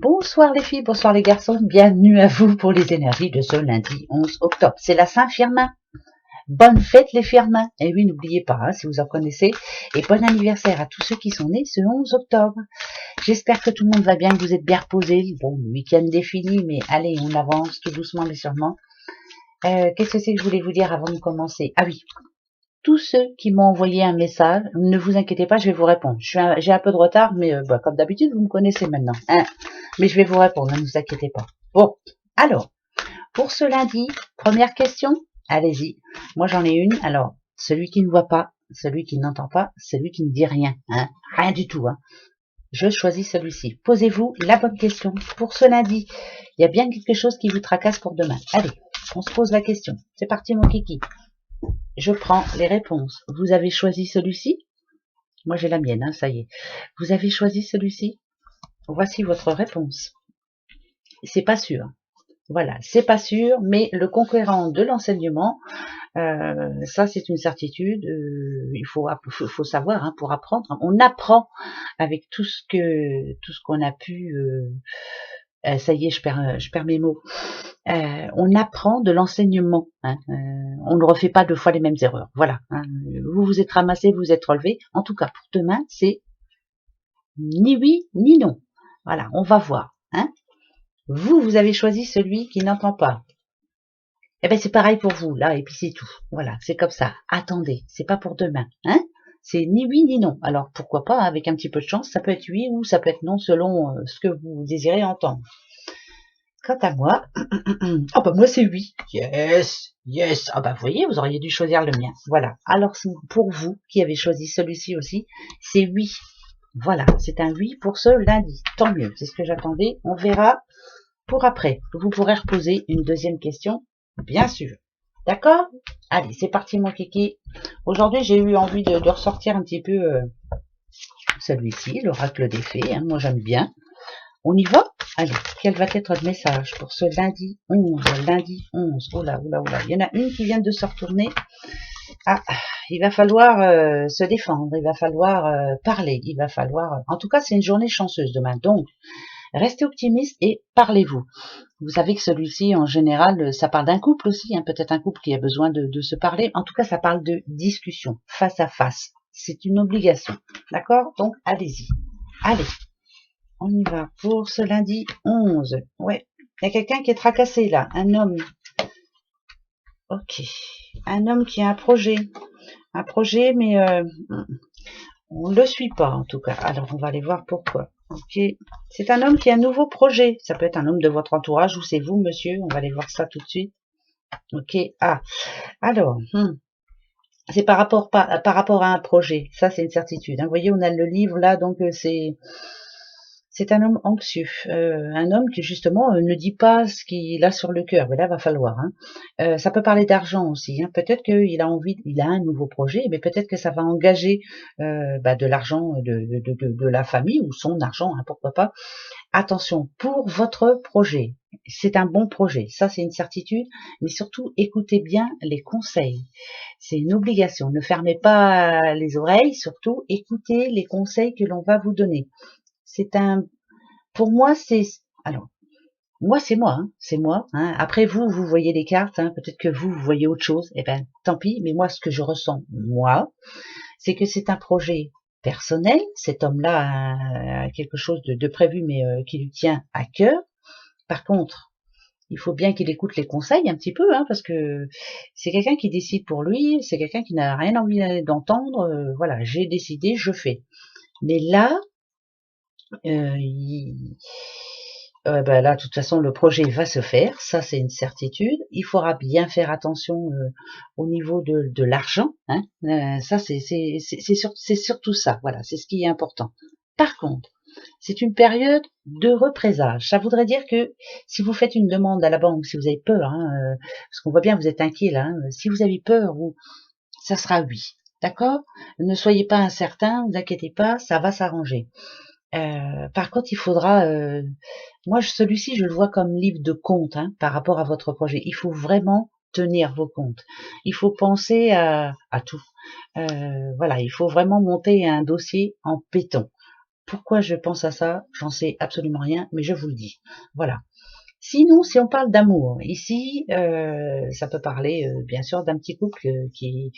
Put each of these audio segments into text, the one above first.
Bonsoir les filles, bonsoir les garçons, bienvenue à vous pour les énergies de ce lundi 11 octobre. C'est la Saint-Firmin. Bonne fête les Firmins. Et oui, n'oubliez pas, si vous en connaissez. Et bon anniversaire à tous ceux qui sont nés ce 11 octobre. J'espère que tout le monde va bien, que vous êtes bien reposés. Bon, le week-end est fini, mais allez, on avance tout doucement mais sûrement. Qu'est-ce que c'est que je voulais vous dire avant de commencer? Ah oui, tous ceux qui m'ont envoyé un message, ne vous inquiétez pas, je vais vous répondre. J'ai un peu de retard, mais comme d'habitude, vous me connaissez maintenant. Hein, mais je vais vous répondre, ne vous inquiétez pas. Bon, alors, pour ce lundi, première question, allez-y. Moi, j'en ai une. Alors, celui qui ne voit pas, celui qui n'entend pas, celui qui ne dit rien. Hein, rien du tout. Hein. Je choisis celui-ci. Posez-vous la bonne question pour ce lundi. Il y a bien quelque chose qui vous tracasse pour demain. Allez, on se pose la question. C'est parti, mon kiki. Je prends les réponses. Vous avez choisi celui-ci? Moi, j'ai la mienne, hein, ça y est. Vous avez choisi celui-ci? Voici votre réponse. C'est pas sûr. Voilà, c'est pas sûr, mais le conquérant de l'enseignement, ça c'est une certitude. Il faut savoir, hein, pour apprendre. On apprend avec tout ce qu'on a pu. Ça y est, je perds mes mots. On apprend de l'enseignement. Hein, on ne refait pas deux fois les mêmes erreurs. Voilà. Hein, vous vous êtes ramassé, vous vous êtes relevé. En tout cas, pour demain, c'est ni oui ni non. Voilà, on va voir. Hein. Vous avez choisi celui qui n'entend pas. Eh ben c'est pareil pour vous, là, et puis c'est tout. Voilà, c'est comme ça. Attendez, c'est pas pour demain. Hein. C'est ni oui ni non. Alors pourquoi pas, avec un petit peu de chance, ça peut être oui ou ça peut être non selon ce que vous désirez entendre. Quant à moi, oh bah moi c'est oui. Yes, yes. Ah bah vous voyez, vous auriez dû choisir le mien. Voilà. Alors pour vous qui avez choisi celui-ci aussi, c'est oui. Voilà, c'est un oui pour ce lundi. Tant mieux, c'est ce que j'attendais. On verra pour après. Vous pourrez reposer une deuxième question, bien sûr. D'accord? Allez, c'est parti mon kiki. Aujourd'hui, j'ai eu envie de ressortir un petit peu celui-ci, l'oracle des fées. Hein, moi, j'aime bien. On y va? Allez, quel va être le message pour ce lundi 11? Lundi 11. Oula, oula, oula. Il y en a une qui vient de se retourner. Ah, il va falloir se défendre. Il va falloir parler. Il va falloir... En tout cas, c'est une journée chanceuse demain. Donc, restez optimiste et parlez-vous. Vous savez que celui-ci, en général, ça parle d'un couple aussi. Hein, peut-être un couple qui a besoin de se parler. En tout cas, ça parle de discussion, face à face. C'est une obligation. D'accord? Donc, allez-y. Allez. On y va pour ce lundi 11. Ouais, il y a quelqu'un qui est tracassé là, un homme. Ok, un homme qui a un projet, mais on ne le suit pas en tout cas. Alors on va aller voir pourquoi. Ok, c'est un homme qui a un nouveau projet. Ça peut être un homme de votre entourage ou c'est vous, monsieur. On va aller voir ça tout de suite. Ok, ah, alors. C'est par rapport à un projet. Ça, c'est une certitude. Hein. Vous voyez, on a le livre là, donc c'est un homme anxieux, un homme qui justement ne dit pas ce qu'il a sur le cœur. Mais là, va falloir. Hein. Ça peut parler d'argent aussi. Hein. Peut-être qu'il a envie, il a un nouveau projet, mais peut-être que ça va engager de l'argent de la famille ou son argent, hein, pourquoi pas. Attention, pour votre projet, c'est un bon projet, ça c'est une certitude, mais surtout écoutez bien les conseils. C'est une obligation, ne fermez pas les oreilles, surtout écoutez les conseils que l'on va vous donner. C'est un, pour moi c'est, alors moi c'est moi, hein, c'est moi. Hein. Après vous voyez les cartes, hein, peut-être que vous voyez autre chose. Eh ben tant pis. Mais moi ce que je ressens moi, c'est que c'est un projet personnel. Cet homme-là a quelque chose de prévu, mais qui lui tient à cœur. Par contre, il faut bien qu'il écoute les conseils un petit peu, hein, parce que c'est quelqu'un qui décide pour lui. C'est quelqu'un qui n'a rien envie d'entendre. Voilà, j'ai décidé, je fais. Mais là. Là, de toute façon, le projet va se faire, ça c'est une certitude. Il faudra bien faire attention au niveau de l'argent. Hein. Ça, c'est surtout ça. Voilà, c'est ce qui est important. Par contre, c'est une période de représage. Ça voudrait dire que si vous faites une demande à la banque, si vous avez peur, hein, parce qu'on voit bien, vous êtes inquiet là. Hein, si vous avez peur, ça sera oui. D'accord? Ne soyez pas incertain, ne vous inquiétez pas, ça va s'arranger. Par contre, il faudra... moi, celui-ci, je le vois comme livre de compte hein, par rapport à votre projet. Il faut vraiment tenir vos comptes. Il faut penser à tout. Voilà, il faut vraiment monter un dossier en béton. Pourquoi je pense à ça, j'en sais absolument rien, mais je vous le dis. Voilà. Sinon, si on parle d'amour, ici, ça peut parler, bien sûr, d'un petit couple qui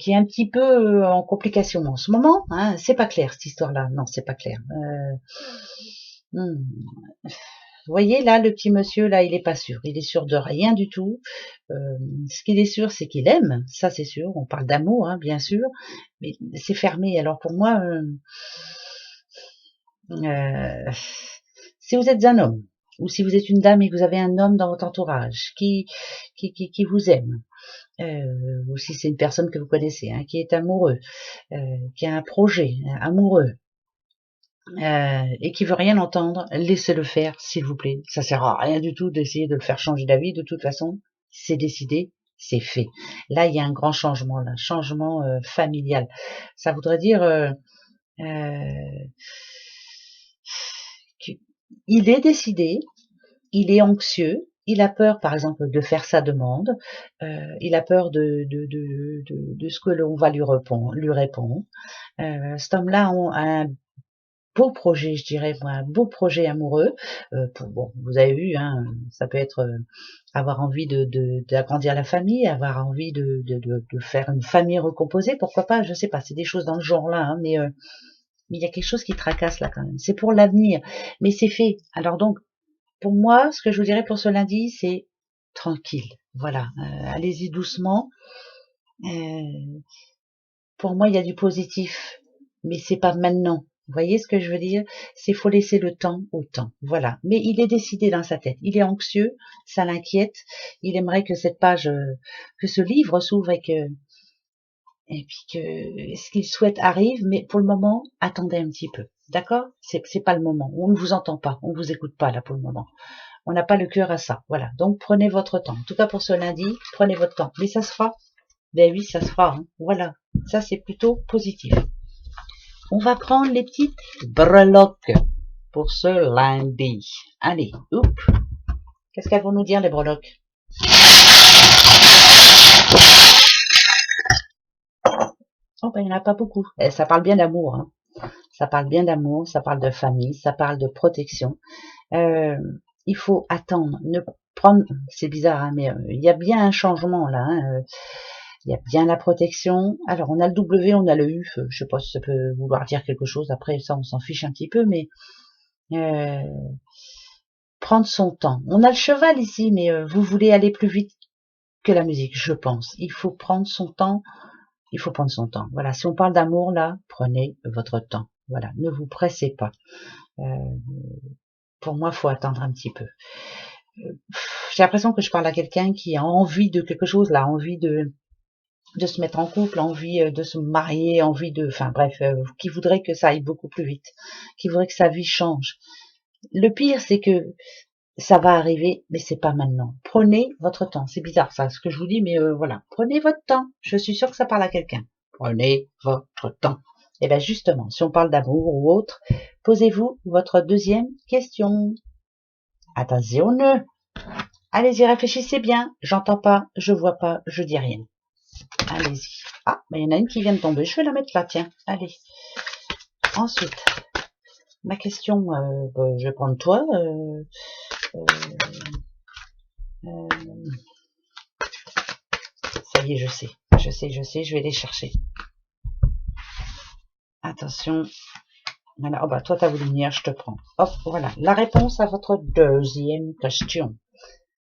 est un petit peu en complication en ce moment. Hein. C'est pas clair, cette histoire-là. Non, c'est pas clair. Vous voyez, là, le petit monsieur, là, il est pas sûr. Il est sûr de rien du tout. Ce qu'il est sûr, c'est qu'il aime. Ça, c'est sûr. On parle d'amour, hein, bien sûr. Mais c'est fermé. Alors, pour moi, si vous êtes un homme, ou si vous êtes une dame et que vous avez un homme dans votre entourage qui vous aime, ou si c'est une personne que vous connaissez, hein, qui est amoureux, qui a un projet amoureux, et qui veut rien entendre, laissez-le faire, s'il vous plaît. Ça sert à rien du tout d'essayer de le faire changer d'avis. De toute façon, c'est décidé, c'est fait. Là, il y a un grand changement, là, changement familial. Ça voudrait dire qu'il est décidé, il est anxieux, il a peur, par exemple, de faire sa demande, il a peur de ce que l'on va lui répondre. Cet homme-là a un beau projet, je dirais, moi, un beau projet amoureux. Bon, vous avez vu, hein, ça peut être avoir envie d'agrandir la famille, avoir envie de faire une famille recomposée, pourquoi pas, je sais pas, c'est des choses dans le genre-là, hein, mais il y a quelque chose qui tracasse là quand même. C'est pour l'avenir, mais c'est fait. Alors donc, pour moi, ce que je vous dirais pour ce lundi, c'est tranquille. Voilà, allez-y doucement. Pour moi, il y a du positif, mais c'est pas maintenant. Vous voyez ce que je veux dire? C'est faut laisser le temps au temps. Voilà. Mais il est décidé dans sa tête. Il est anxieux, ça l'inquiète. Il aimerait que cette page, que ce livre s'ouvre et puis que ce qu'il souhaite arrive. Mais pour le moment, attendez un petit peu. D'accord? C'est pas le moment. On ne vous entend pas. On vous écoute pas là pour le moment. On n'a pas le cœur à ça. Voilà. Donc prenez votre temps. En tout cas pour ce lundi, prenez votre temps. Mais ça se fera. Ben oui, ça se fera. Hein. Voilà. Ça c'est plutôt positif. On va prendre les petites breloques pour ce lundi. Allez, hop. Qu'est-ce qu'elles vont nous dire, les breloques? Oh, ben, il n'y en a pas beaucoup. Et ça parle bien d'amour. Hein. Ça parle bien d'amour, ça parle de famille, ça parle de protection. Il faut attendre. Ne prendre. C'est bizarre, hein, mais il y a bien un changement là. Hein. Il y a bien la protection. Alors, on a le W, on a le U. Je sais pas si ça peut vouloir dire quelque chose. Après, ça, on s'en fiche un petit peu, mais prendre son temps. On a le cheval ici, mais vous voulez aller plus vite que la musique, je pense. Il faut prendre son temps. Il faut prendre son temps. Voilà. Si on parle d'amour, là, prenez votre temps. Voilà. Ne vous pressez pas. Pour moi, il faut attendre un petit peu. J'ai l'impression que je parle à quelqu'un qui a envie de quelque chose, là, envie de se mettre en couple, envie de se marier, envie de, enfin bref, qui voudrait que ça aille beaucoup plus vite, qui voudrait que sa vie change. Le pire, c'est que ça va arriver, mais c'est pas maintenant. Prenez votre temps. C'est bizarre ça, ce que je vous dis, mais voilà. Prenez votre temps. Je suis sûre que ça parle à quelqu'un. Prenez votre temps. Et bien justement, si on parle d'amour ou autre, posez-vous votre deuxième question. Attention, allez-y, réfléchissez bien. J'entends pas, je vois pas, je dis rien. Allez-y. Ah, mais il y en a une qui vient de tomber. Je vais la mettre là, tiens. Allez. Ensuite, ma question, je vais prendre toi. Ça y est, je sais, je vais les chercher. Attention. Voilà, oh bah toi t'as voulu venir, je te prends. Hop, voilà, la réponse à votre deuxième question.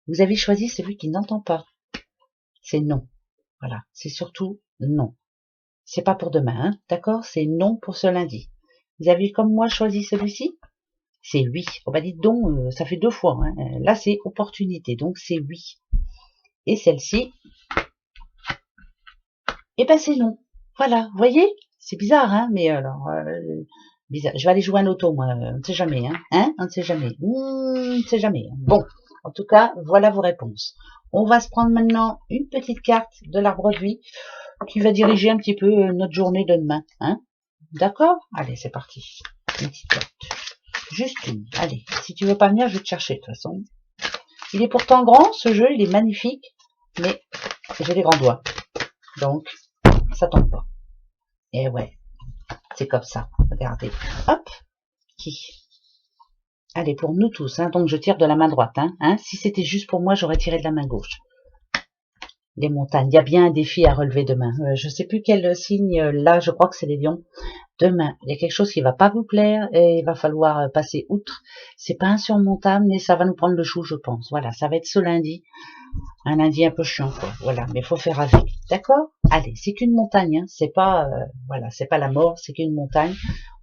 Vous avez choisi celui qui n'entend pas. C'est non. Voilà, c'est surtout non. C'est pas pour demain, hein, d'accord? C'est non pour ce lundi. Vous avez comme moi choisi celui-ci? C'est oui. Oh bah dites donc, ça fait 2 fois. Hein. Là c'est opportunité, donc c'est oui. Et celle-ci, eh ben c'est non. Voilà, vous voyez? C'est bizarre, hein, mais alors, bizarre. Je vais aller jouer un auto, moi, on ne sait jamais, hein, on ne sait jamais, on ne sait jamais. Bon, en tout cas, voilà vos réponses. On va se prendre maintenant une petite carte de l'arbre de vie qui va diriger un petit peu notre journée de demain, hein. D'accord? Allez, c'est parti. Une petite carte. Juste une. Allez, si tu veux pas venir, je vais te chercher, de toute façon. Il est pourtant grand, ce jeu, il est magnifique, mais j'ai des grands doigts. Donc, ça tombe pas. Et ouais. c'est comme ça. Regardez. Hop. Qui? Allez, pour nous tous. Hein. Donc, je tire de la main droite. Hein. Si c'était juste pour moi, j'aurais tiré de la main gauche. Les montagnes. Il y a bien un défi à relever demain. Je ne sais plus quel signe. Là, je crois que c'est les lions. Demain, il y a quelque chose qui va pas vous plaire et il va falloir passer outre. C'est pas insurmontable, mais ça va nous prendre le chou, je pense. Voilà, ça va être ce lundi. Un lundi un peu chiant, quoi. Voilà, mais il faut faire avec. D'accord? Allez, c'est qu'une montagne. Hein. C'est pas, voilà, c'est pas la mort, c'est qu'une montagne.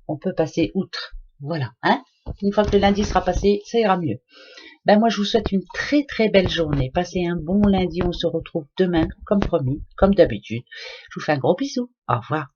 On peut passer outre. Voilà, hein? Une fois que le lundi sera passé, ça ira mieux. Ben moi, je vous souhaite une très très belle journée. Passez un bon lundi. On se retrouve demain, comme promis, comme d'habitude. Je vous fais un gros bisou. Au revoir.